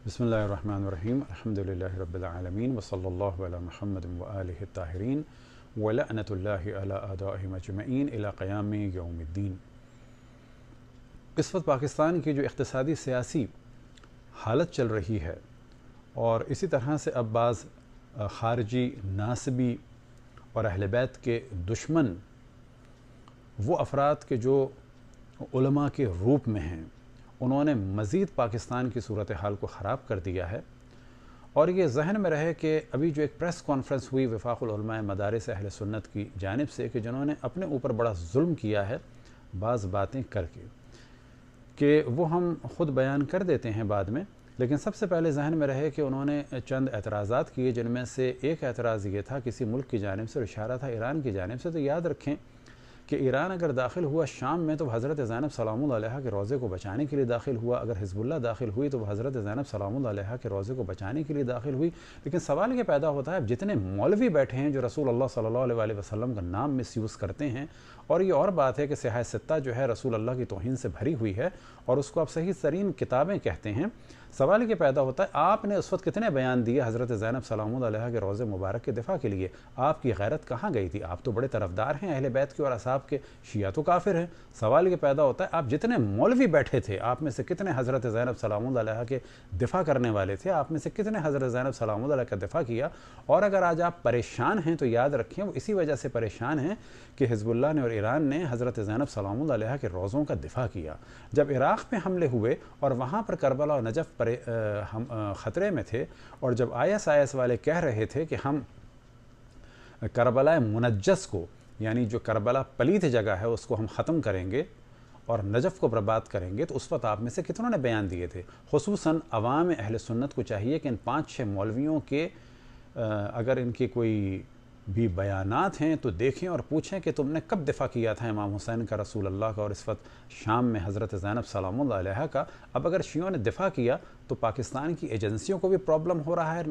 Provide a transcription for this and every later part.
بسم اللہ الرحمن الرحیم الحمدللہ رب العالمین وصلی اللہ علی محمد وآلہ الطاہرین ولعنۃ اللہ علی اعدائہم اجمعین الی قیام یوم الدین۔ اس وقت پاکستان کی جو اقتصادی سیاسی حالت چل رہی ہے اور اسی طرح سے اب بعض خارجی ناصبی اور اہل بیت کے دشمن وہ افراد کے جو علماء کے روپ میں ہیں، انہوں نے مزید پاکستان کی صورتحال کو خراب کر دیا ہے۔ اور یہ ذہن میں رہے کہ ابھی جو ایک پریس کانفرنس ہوئی وفاق العلماء مدارس اہل سنت کی جانب سے کہ جنہوں نے اپنے اوپر بڑا ظلم کیا ہے بعض باتیں کر کے، کہ وہ ہم خود بیان کر دیتے ہیں بعد میں، لیکن سب سے پہلے ذہن میں رہے کہ انہوں نے چند اعتراضات کیے، جن میں سے ایک اعتراض یہ تھا کسی ملک کی جانب سے، اور اشارہ تھا ایران کی جانب سے۔ تو یاد رکھیں کہ ایران اگر داخل ہوا شام میں تو حضرت زینب سلام اللہ علیہا کے روضے کو بچانے کے لیے داخل ہوا، اگر حزب اللہ داخل ہوئی تو وہ حضرت زینب سلام اللہ علیہا کے روضے کو بچانے کے لیے داخل ہوئی۔ لیکن سوال یہ پیدا ہوتا ہے اب جتنے مولوی بیٹھے ہیں جو رسول اللہ صلی اللہ علیہ وسلم کا نام مس یوز کرتے ہیں، اور یہ اور بات ہے کہ سیاہ ستہ جو ہے رسول اللہ کی توہین سے بھری ہوئی ہے اور اس کو آپ صحیح ترین کتابیں کہتے ہیں، سوال یہ پیدا ہوتا ہے آپ نے اس وقت کتنے بیان دیے حضرت زینب سلام اللہ علیہا کے روضے مبارک کے دفاع کے لیے؟ آپ کی غیرت کہاں گئی تھی؟ آپ تو بڑے طرفدار ہیں اہل بیت کے اور اصحاب کے، شیعہ تو کافر ہیں۔ سوال یہ پیدا ہوتا ہے آپ جتنے مولوی بیٹھے تھے آپ میں سے کتنے حضرت زینب سلام اللہ علیہا کے دفاع کرنے والے تھے؟ آپ میں سے کتنے حضرت زینب سلام اللہ علیہا کا دفاع کیا؟ اور اگر آج آپ پریشان ہیں تو یاد رکھیں وہ اسی وجہ سے پریشان ہیں کہ حزب اللہ نے اور ایران نے حضرت زینب سلام اللہ علیہا کے روضوں کا دفاع کیا۔ جب عراق میں حملے ہوئے اور وہاں پر کربلا اور نجف پر خطرے میں تھے، اور جب IS والے کہہ رہے تھے کہ ہم کربلا منجس کو، یعنی جو کربلا پلیت جگہ ہے اس کو ہم ختم کریں گے اور نجف کو برباد کریں گے، تو اس وقت آپ میں سے کتنوں نے بیان دیے تھے؟ خصوصاً عوام اہل سنت کو چاہیے کہ ان 5-6 مولویوں کے اگر ان کی کوئی بھی بیانات ہیں تو دیکھیں اور پوچھیں کہ تم نے کب دفاع کیا تھا امام حسین کا، رسول اللہ کا، اور اس وقت شام میں حضرت زینب سلام اللہ علیہا کا۔ اب اگر شیعوں نے دفاع کیا تو پاکستان کی ایجنسیوں کو بھی پرابلم ہو رہا ہے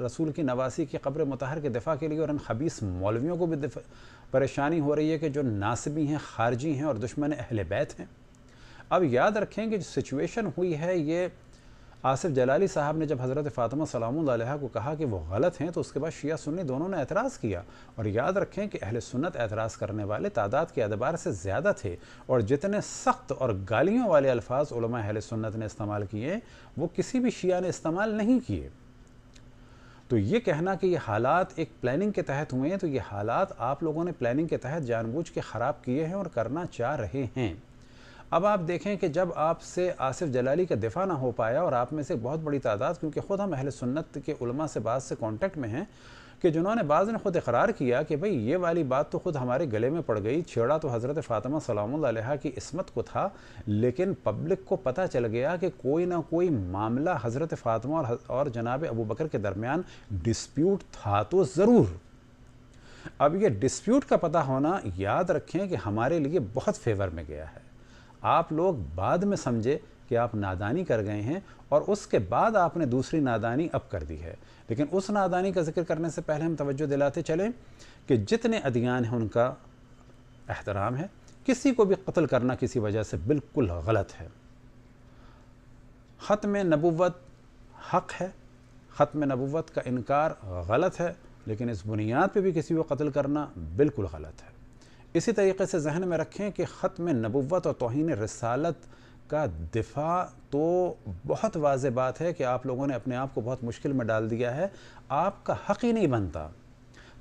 رسول کی نواسی کی قبر مطہر کے دفاع کے لیے، اور ان خبیث مولویوں کو بھی پریشانی ہو رہی ہے کہ جو ناصبی ہیں، خارجی ہیں اور دشمن اہل بیت ہیں۔ اب یاد رکھیں کہ جو سچویشن ہوئی ہے، یہ آصف جلالی صاحب نے جب حضرت فاطمہ سلام اللہ علیہا کو کہا کہ وہ غلط ہیں تو اس کے بعد شیعہ سنی دونوں نے اعتراض کیا، اور یاد رکھیں کہ اہل سنت اعتراض کرنے والے تعداد کے اعتبار سے زیادہ تھے، اور جتنے سخت اور گالیوں والے الفاظ علماء اہل سنت نے استعمال کیے وہ کسی بھی شیعہ نے استعمال نہیں کیے۔ تو یہ کہنا کہ یہ حالات ایک پلاننگ کے تحت ہوئے ہیں، تو یہ حالات آپ لوگوں نے پلاننگ کے تحت جان بوجھ کے خراب کیے ہیں اور کرنا چاہ رہے ہیں۔ اب آپ دیکھیں کہ جب آپ سے آصف جلالی کا دفاع نہ ہو پایا، اور آپ میں سے بہت بڑی تعداد، کیونکہ خود ہم اہل سنت کے علماء سے بعض سے کانٹیکٹ میں ہیں، کہ جنہوں نے بعض نے خود اقرار کیا کہ بھئی یہ والی بات تو خود ہمارے گلے میں پڑ گئی، چھیڑا تو حضرت فاطمہ سلام اللہ علیہا کی عصمت کو تھا، لیکن پبلک کو پتہ چل گیا کہ کوئی نہ کوئی معاملہ حضرت فاطمہ اور جناب ابو بکر کے درمیان ڈسپیوٹ تھا تو ضرور۔ اب یہ ڈسپیوٹ کا پتہ ہونا یاد رکھیں کہ ہمارے لیے بہت فیور میں گیا ہے۔ آپ لوگ بعد میں سمجھے کہ آپ نادانی کر گئے ہیں، اور اس کے بعد آپ نے دوسری نادانی اب کر دی ہے، لیکن اس نادانی کا ذکر کرنے سے پہلے ہم توجہ دلاتے چلیں کہ جتنے ادیان ہیں ان کا احترام ہے، کسی کو بھی قتل کرنا کسی وجہ سے بالکل غلط ہے۔ ختم نبوت حق ہے، ختم نبوت کا انکار غلط ہے، لیکن اس بنیاد پہ بھی کسی کو قتل کرنا بالکل غلط ہے۔ اسی طریقے سے ذہن میں رکھیں کہ ختم نبوت اور توہین رسالت کا دفاع تو بہت واضح بات ہے کہ آپ لوگوں نے اپنے آپ کو بہت مشکل میں ڈال دیا ہے، آپ کا حق ہی نہیں بنتا۔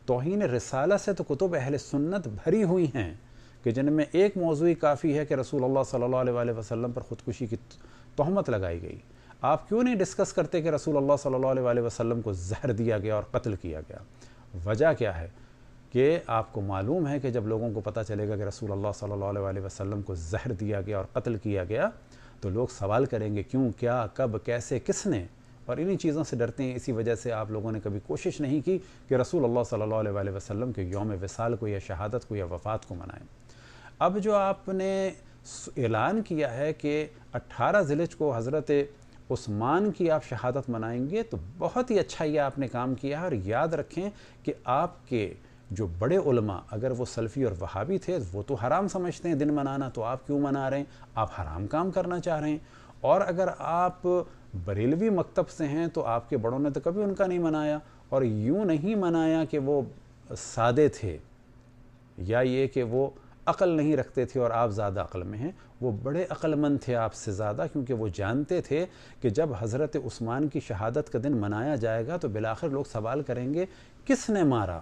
توہین رسالت سے تو کتب اہل سنت بھری ہوئی ہیں کہ جن میں ایک موضوع کافی ہے کہ رسول اللہ صلی اللہ علیہ وسلم پر خودکشی کی تہمت لگائی گئی۔ آپ کیوں نہیں ڈسکس کرتے کہ رسول اللہ صلی اللہ علیہ وسلم کو زہر دیا گیا اور قتل کیا گیا؟ وجہ کیا ہے کہ آپ کو معلوم ہے کہ جب لوگوں کو پتہ چلے گا کہ رسول اللہ صلی اللہ علیہ وسلم کو زہر دیا گیا اور قتل کیا گیا تو لوگ سوال کریں گے کیوں، کیا، کب، کیسے، کس نے، اور انہی چیزوں سے ڈرتے ہیں۔ اسی وجہ سے آپ لوگوں نے کبھی کوشش نہیں کی کہ رسول اللہ صلی اللہ علیہ وسلم کے یوم وصال کو یا شہادت کو یا وفات کو منائیں۔ اب جو آپ نے اعلان کیا ہے کہ 18 ذی الحجہ کو حضرت عثمان کی آپ شہادت منائیں گے، تو بہت ہی اچھا یہ آپ نے کام کیا ہے، اور یاد رکھیں کہ آپ کے جو بڑے علماء اگر وہ سلفی اور وہابی تھے وہ تو حرام سمجھتے ہیں دن منانا، تو آپ کیوں منا رہے ہیں؟ آپ حرام کام کرنا چاہ رہے ہیں۔ اور اگر آپ بریلوی مکتب سے ہیں تو آپ کے بڑوں نے تو کبھی ان کا نہیں منایا، اور یوں نہیں منایا کہ وہ سادے تھے یا یہ کہ وہ عقل نہیں رکھتے تھے اور آپ زیادہ عقل میں ہیں. وہ بڑے عقل مند تھے آپ سے زیادہ، کیونکہ وہ جانتے تھے کہ جب حضرت عثمان کی شہادت کا دن منایا جائے گا تو بالآخر لوگ سوال کریں گے کس نے مارا.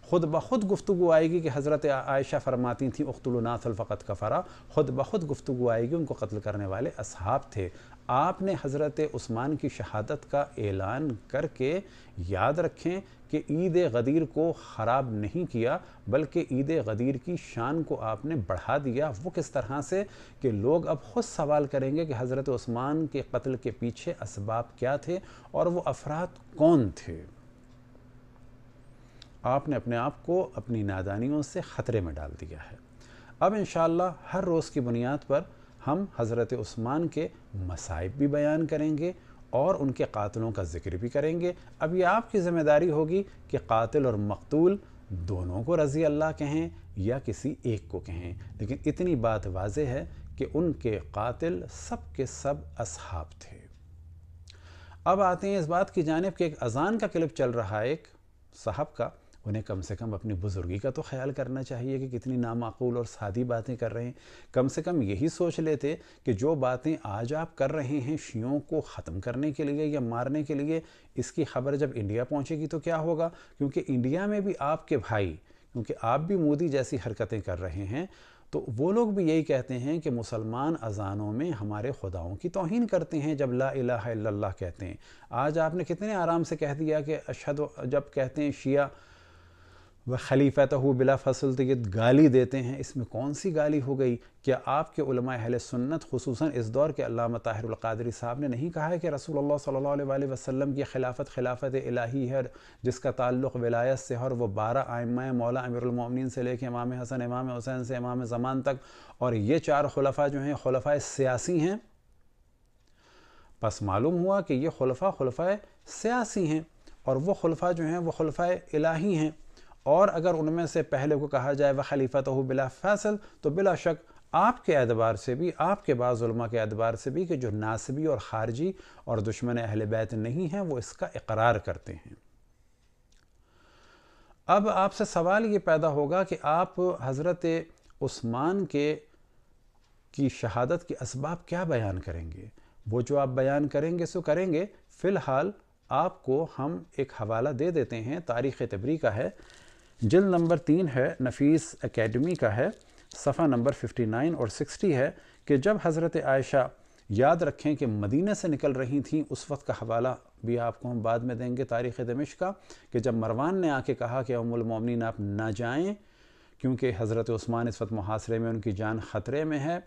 خود بخود گفتگو آئے گی کہ حضرت عائشہ فرماتی تھیں اقتلوا ناصل فقط کفرا، خود بخود گفتگو آئے گی ان کو قتل کرنے والے اصحاب تھے. آپ نے حضرت عثمان کی شہادت کا اعلان کر کے یاد رکھیں کہ عید غدیر کو خراب نہیں کیا، بلکہ عید غدیر کی شان کو آپ نے بڑھا دیا. وہ کس طرح سے کہ لوگ اب خود سوال کریں گے کہ حضرت عثمان کے قتل کے پیچھے اسباب کیا تھے اور وہ افراد کون تھے. آپ نے اپنے آپ کو اپنی نادانیوں سے خطرے میں ڈال دیا ہے. اب انشاءاللہ ہر روز کی بنیاد پر ہم حضرت عثمان کے مصائب بھی بیان کریں گے اور ان کے قاتلوں کا ذکر بھی کریں گے. اب یہ آپ کی ذمہ داری ہوگی کہ قاتل اور مقتول دونوں کو رضی اللہ کہیں یا کسی ایک کو کہیں، لیکن اتنی بات واضح ہے کہ ان کے قاتل سب کے سب اصحاب تھے. اب آتے ہیں اس بات کی جانب کہ ایک اذان کا کلپ چل رہا ہے ایک صاحب کا. انہیں کم سے کم اپنی بزرگی کا تو خیال کرنا چاہیے کہ کتنی نامعقول اور سادی باتیں کر رہے ہیں. کم سے کم یہی سوچ لیتے کہ جو باتیں آج آپ کر رہے ہیں شیعوں کو ختم کرنے کے لیے یا مارنے کے لیے، اس کی خبر جب انڈیا پہنچے گی تو کیا ہوگا. کیونکہ انڈیا میں بھی آپ کے بھائی، کیونکہ آپ بھی مودی جیسی حرکتیں کر رہے ہیں، تو وہ لوگ بھی یہی کہتے ہیں کہ مسلمان اذانوں میں ہمارے خداؤں کی توہین کرتے ہیں جب لا الہ الا اللہ کہتے ہیں. آج آپ نے کتنے آرام سے کہہ دیا کہ اشہد، جب کہتے ہیں شیعہ و خلیفتہ بلا فصل، تو یہ گالی دیتے ہیں. اس میں کون سی گالی ہو گئی؟ کیا آپ کے علماء اہل سنت خصوصاً اس دور کے علامہ طاہر القادری صاحب نے نہیں کہا ہے کہ رسول اللہ صلی اللہ علیہ وآلہ وسلم کی خلافت الہی ہے جس کا تعلق ولایت سے ہے، اور وہ 12 ائمہ مولا امیر المومنین سے لے کے امام حسن، امام حسین سے امام زمان تک، اور یہ 4 خلفاء جو ہیں خلفاء سیاسی ہیں. پس معلوم ہوا کہ یہ خلفاء سیاسی ہیں اور وہ خلفاء جو ہیں وہ خلفاء الہی ہیں. اور اگر ان میں سے پہلے کو کہا جائے وخلیفتہ بلا فاصل، تو بلا شک آپ کے اعتبار سے بھی، آپ کے بعض علماء کے اعتبار سے بھی، کہ جو ناسبی اور خارجی اور دشمن اہل بیت نہیں ہیں وہ اس کا اقرار کرتے ہیں. اب آپ سے سوال یہ پیدا ہوگا کہ آپ حضرت عثمان کی شہادت کے اسباب کیا بیان کریں گے؟ وہ جو آپ بیان کریں گے سو کریں گے. فی الحال آپ کو ہم ایک حوالہ دے دیتے ہیں، تاریخ طبری کا ہے، جلد نمبر 3 ہے، نفیس اکیڈمی کا ہے، صفحہ نمبر 59 اور 60 ہے کہ جب حضرت عائشہ، یاد رکھیں کہ مدینہ سے نکل رہی تھیں، اس وقت کا حوالہ بھی آپ کو ہم بعد میں دیں گے تاریخ دمشق کا، کہ جب مروان نے آ کے کہا کہ ام المومنین آپ نہ جائیں کیونکہ حضرت عثمان اس وقت محاصرے میں، ان کی جان خطرے میں ہے،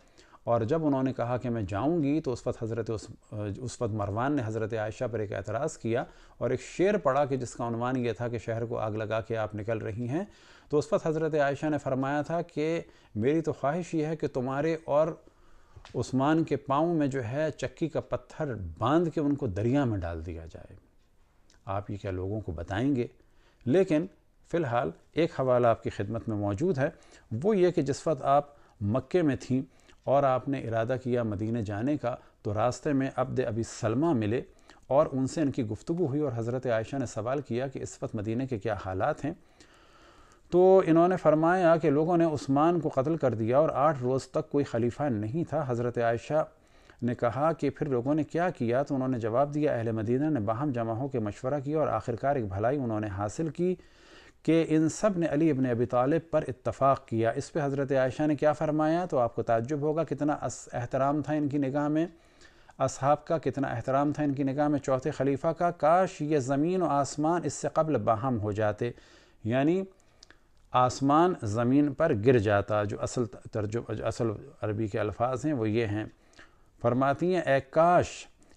اور جب انہوں نے کہا کہ میں جاؤں گی تو اس وقت مروان نے حضرت عائشہ پر ایک اعتراض کیا اور ایک شعر پڑھا کہ جس کا عنوان یہ تھا کہ شہر کو آگ لگا کے آپ نکل رہی ہیں. تو اس وقت حضرت عائشہ نے فرمایا تھا کہ میری تو خواہش یہ ہے کہ تمہارے اور عثمان کے پاؤں میں جو ہے چکی کا پتھر باندھ کے ان کو دریا میں ڈال دیا جائے. آپ یہ کیا لوگوں کو بتائیں گے؟ لیکن فی الحال ایک حوالہ آپ کی خدمت میں موجود ہے، وہ یہ کہ جس وقت آپ مکے میں تھیں اور آپ نے ارادہ کیا مدینہ جانے کا، تو راستے میں عبد ابی سلمہ ملے اور ان سے ان کی گفتگو ہوئی، اور حضرت عائشہ نے سوال کیا کہ اس وقت مدینہ کے کیا حالات ہیں. تو انہوں نے فرمایا کہ لوگوں نے عثمان کو قتل کر دیا اور 8 روز تک کوئی خلیفہ نہیں تھا. حضرت عائشہ نے کہا کہ پھر لوگوں نے کیا کیا؟ تو انہوں نے جواب دیا اہل مدینہ نے باہم جمع ہو کے مشورہ کیا اور آخرکار ایک بھلائی انہوں نے حاصل کی کہ ان سب نے علی ابن ابی طالب پر اتفاق کیا. اس پہ حضرت عائشہ نے کیا فرمایا؟ تو آپ کو تعجب ہوگا کتنا احترام تھا ان کی نگاہ میں اصحاب کا، کتنا احترام تھا ان کی نگاہ میں چوتھے خلیفہ کا. کاش یہ زمین و آسمان اس سے قبل باہم ہو جاتے، یعنی آسمان زمین پر گر جاتا. جو اصل عربی کے الفاظ ہیں وہ یہ ہیں. فرماتی ہیں اے کاش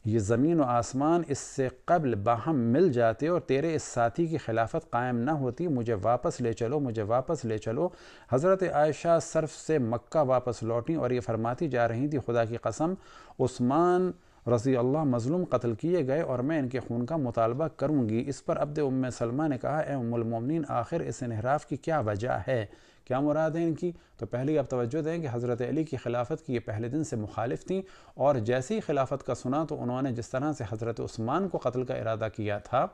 یہ زمین و آسمان اس سے قبل باہم مل جاتے اور تیرے اس ساتھی کی خلافت قائم نہ ہوتی. مجھے واپس لے چلو، مجھے واپس لے چلو. حضرت عائشہ صرف سے مکہ واپس لوٹیں اور یہ فرماتی جا رہی تھی خدا کی قسم عثمان رضی اللہ مظلوم قتل کیے گئے اور میں ان کے خون کا مطالبہ کروں گی۔ اس پر عبد ام سلمہ نے کہا، اے ام المومنین، آخر اس انحراف کی کیا وجہ ہے؟ کیا مراد ہے ان کی؟ تو پہلی آپ توجہ دیں کہ حضرت علی کی خلافت کی یہ پہلے دن سے مخالف تھیں، اور جیسے ہی خلافت کا سنا تو انہوں نے جس طرح سے حضرت عثمان کو قتل کا ارادہ کیا تھا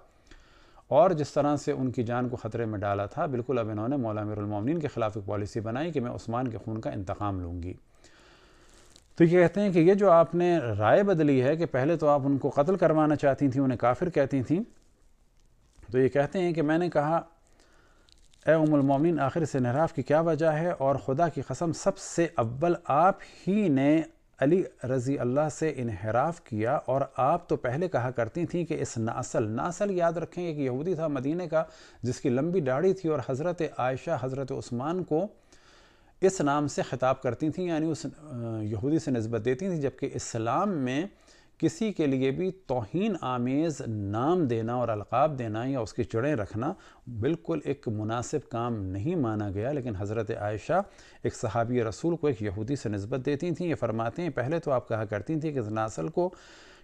اور جس طرح سے ان کی جان کو خطرے میں ڈالا تھا، بالکل اب انہوں نے مولا امیر المومنین کے خلاف ایک پالیسی بنائی کہ میں عثمان کے خون کا انتقام لوں گی۔ تو یہ کہتے ہیں کہ یہ جو آپ نے رائے بدلی ہے کہ پہلے تو آپ ان کو قتل کروانا چاہتی تھیں، انہیں کافر کہتی تھیں، تو یہ کہتے ہیں کہ میں نے کہا، اے ام المومنین، آخر اس انحراف کی کیا وجہ ہے؟ اور خدا کی قسم سب سے اول آپ ہی نے علی رضی اللہ سے انحراف کیا، اور آپ تو پہلے کہا کرتی تھیں کہ اس ناصل یاد رکھیں، ایک یہودی تھا مدینے کا جس کی لمبی داڑھی تھی، اور حضرت عائشہ حضرت عثمان کو اس نام سے خطاب کرتی تھیں، یعنی اس یہودی سے نسبت دیتی تھیں، جبکہ اسلام میں کسی کے لیے بھی توہین آمیز نام دینا اور القاب دینا یا اس کی جڑیں رکھنا بالکل ایک مناسب کام نہیں مانا گیا۔ لیکن حضرت عائشہ ایک صحابی رسول کو ایک یہودی سے نسبت دیتی تھیں۔ یہ فرماتے ہیں پہلے تو آپ کہا کرتی تھیں کہ اس ناصل کو،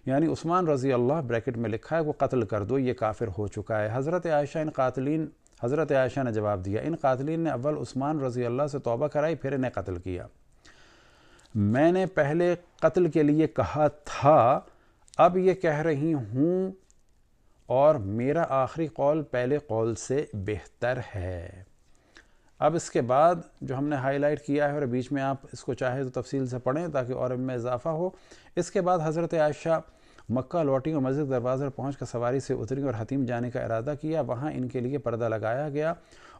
یعنی عثمان رضی اللہ بریکٹ میں لکھا ہے، وہ قتل کر دو، یہ کافر ہو چکا ہے۔ حضرت عائشہ نے جواب دیا، ان قاتلین نے اول عثمان رضی اللہ سے توبہ کرائی، پھر انہیں قتل کیا۔ میں نے پہلے قتل کے لیے کہا تھا، اب یہ کہہ رہی ہوں، اور میرا آخری قول پہلے قول سے بہتر ہے۔ اب اس کے بعد جو ہم نے ہائی لائٹ کیا ہے، اور بیچ میں آپ اس کو چاہے تو تفصیل سے پڑھیں تاکہ اور ان میں اضافہ ہو۔ اس کے بعد حضرت عائشہ مکہ لوٹی اور مسجد دروازے پر پہنچ کر سواری سے اتری اور حتیم جانے کا ارادہ کیا۔ وہاں ان کے لیے پردہ لگایا گیا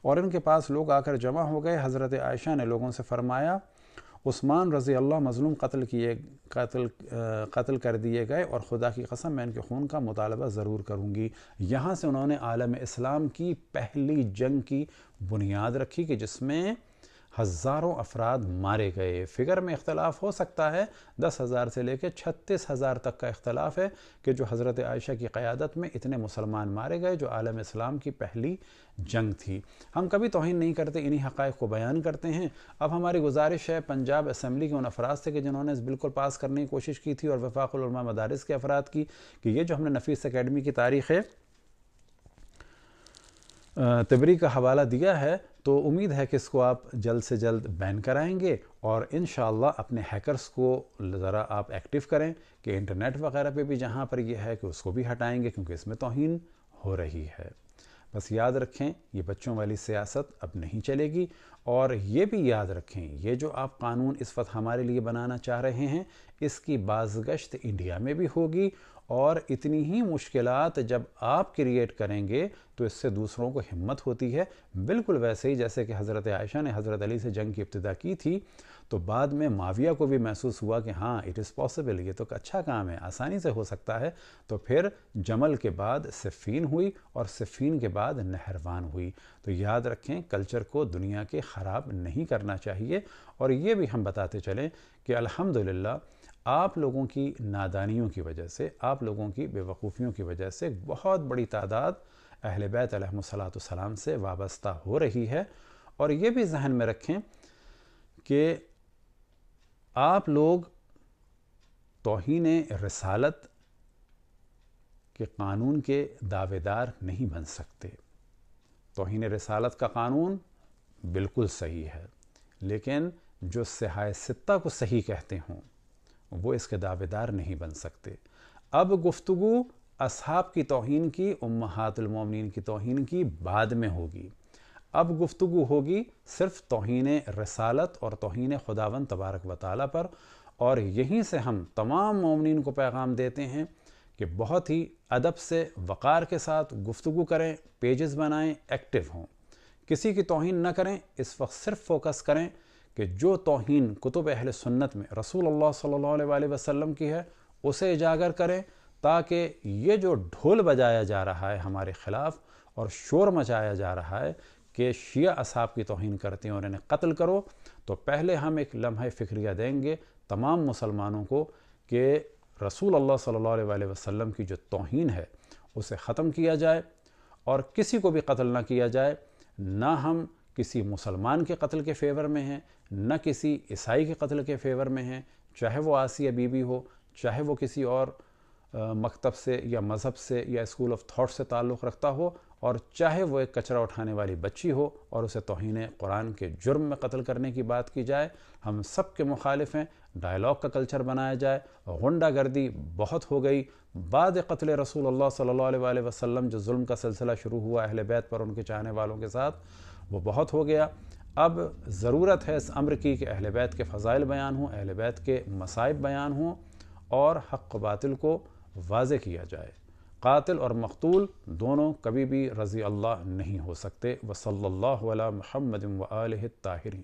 اور ان کے پاس لوگ آ کر جمع ہو گئے۔ حضرت عائشہ نے لوگوں سے فرمایا، عثمان رضی اللہ مظلوم قتل کر دیے گئے، اور خدا کی قسم میں ان کے خون کا مطالبہ ضرور کروں گی۔ یہاں سے انہوں نے عالم اسلام کی پہلی جنگ کی بنیاد رکھی کہ جس میں ہزاروں افراد مارے گئے۔ فگر میں اختلاف ہو سکتا ہے، 10,000 سے لے کے 36,000 تک کا اختلاف ہے کہ جو حضرت عائشہ کی قیادت میں اتنے مسلمان مارے گئے، جو عالم اسلام کی پہلی جنگ تھی۔ ہم کبھی توہین نہیں کرتے، انہی حقائق کو بیان کرتے ہیں۔ اب ہماری گزارش ہے پنجاب اسمبلی کے ان افراد سے کہ جنہوں نے اس بل کو پاس کرنے کی کوشش کی تھی، اور وفاق العلماء مدارس کے افراد کی، کہ یہ جو ہم نے نفیس اکیڈمی کی تاریخ تبری کا حوالہ دیا ہے، تو امید ہے کہ اس کو آپ جلد سے جلد بین کرائیں گے، اور انشاءاللہ اپنے ہیکرز کو ذرا آپ ایکٹیو کریں کہ انٹرنیٹ وغیرہ پہ بھی جہاں پر یہ ہے کہ اس کو بھی ہٹائیں گے، کیونکہ اس میں توہین ہو رہی ہے۔ بس یاد رکھیں یہ بچوں والی سیاست اب نہیں چلے گی، اور یہ بھی یاد رکھیں یہ جو آپ قانون اس وقت ہمارے لیے بنانا چاہ رہے ہیں، اس کی بازگشت انڈیا میں بھی ہوگی، اور اتنی ہی مشکلات جب آپ کریٹ کریں گے تو اس سے دوسروں کو ہمت ہوتی ہے۔ بالکل ویسے ہی جیسے کہ حضرت عائشہ نے حضرت علی سے جنگ کی ابتدا کی تھی، تو بعد میں معاویہ کو بھی محسوس ہوا کہ ہاں اٹ از پاسبل، یہ تو اچھا کام ہے، آسانی سے ہو سکتا ہے، تو پھر جمل کے بعد صفین ہوئی، اور صفین کے بعد نہروان ہوئی۔ تو یاد رکھیں کلچر کو دنیا کے خراب نہیں کرنا چاہیے، اور یہ بھی ہم بتاتے چلیں کہ الحمدللہ آپ لوگوں کی نادانیوں کی وجہ سے، آپ لوگوں کی بے وقوفیوں کی وجہ سے بہت بڑی تعداد اہل بیت علیہ السلام سے وابستہ ہو رہی ہے۔ اور یہ بھی ذہن میں رکھیں کہ آپ لوگ توہین رسالت کے قانون کے دعوے دار نہیں بن سکتے۔ توہین رسالت کا قانون بالکل صحیح ہے، لیکن جو صحائے ستہ کو صحیح کہتے ہوں وہ اس کے دعوے دار نہیں بن سکتے۔ اب گفتگو اصحاب کی توہین کی، امہات المومنین کی توہین کی بعد میں ہوگی۔ اب گفتگو ہوگی صرف توہین رسالت اور توہین خداوند تبارک و تعالیٰ پر، اور یہیں سے ہم تمام مومنین کو پیغام دیتے ہیں کہ بہت ہی ادب سے وقار کے ساتھ گفتگو کریں، پیجز بنائیں، ایکٹیو ہوں، کسی کی توہین نہ کریں۔ اس وقت صرف فوکس کریں کہ جو توہین کتب اہل سنت میں رسول اللہ صلی اللہ علیہ وسلم کی ہے اسے اجاگر کریں، تاکہ یہ جو ڈھول بجایا جا رہا ہے ہمارے خلاف اور شور مچایا جا رہا ہے کہ شیعہ اصحاب کی توہین کرتے ہیں اور انہیں قتل کرو، تو پہلے ہم ایک لمحہ فکریہ دیں گے تمام مسلمانوں کو کہ رسول اللہ صلی اللہ علیہ وسلم کی جو توہین ہے اسے ختم کیا جائے، اور کسی کو بھی قتل نہ کیا جائے۔ نہ ہم کسی مسلمان کے قتل کے فیور میں ہیں، نہ کسی عیسائی کے قتل کے فیور میں ہیں، چاہے وہ آسیہ بی بی ہو، چاہے وہ کسی اور مکتب سے یا مذہب سے یا اسکول آف تھاٹ سے تعلق رکھتا ہو، اور چاہے وہ ایک کچرا اٹھانے والی بچی ہو اور اسے توہین قرآن کے جرم میں قتل کرنے کی بات کی جائے، ہم سب کے مخالف ہیں۔ ڈائلاگ کا کلچر بنایا جائے، غنڈہ گردی بہت ہو گئی، بعد قتل رسول اللہ صلی اللہ علیہ وآلہ وسلم جو ظلم کا سلسلہ شروع ہوا اہل بیت پر ان کے چاہنے والوں کے ساتھ، وہ بہت ہو گیا۔ اب ضرورت ہے اس امر کی کہ اہل بیت کے فضائل بیان ہوں، اہل بیت کے مصائب بیان ہوں، اور حق و باطل کو واضح کیا جائے۔ قاتل اور مقتول دونوں کبھی بھی رضی اللہ نہیں ہو سکتے۔ وصلی اللہ علی محمد وآلہ الطاہرین۔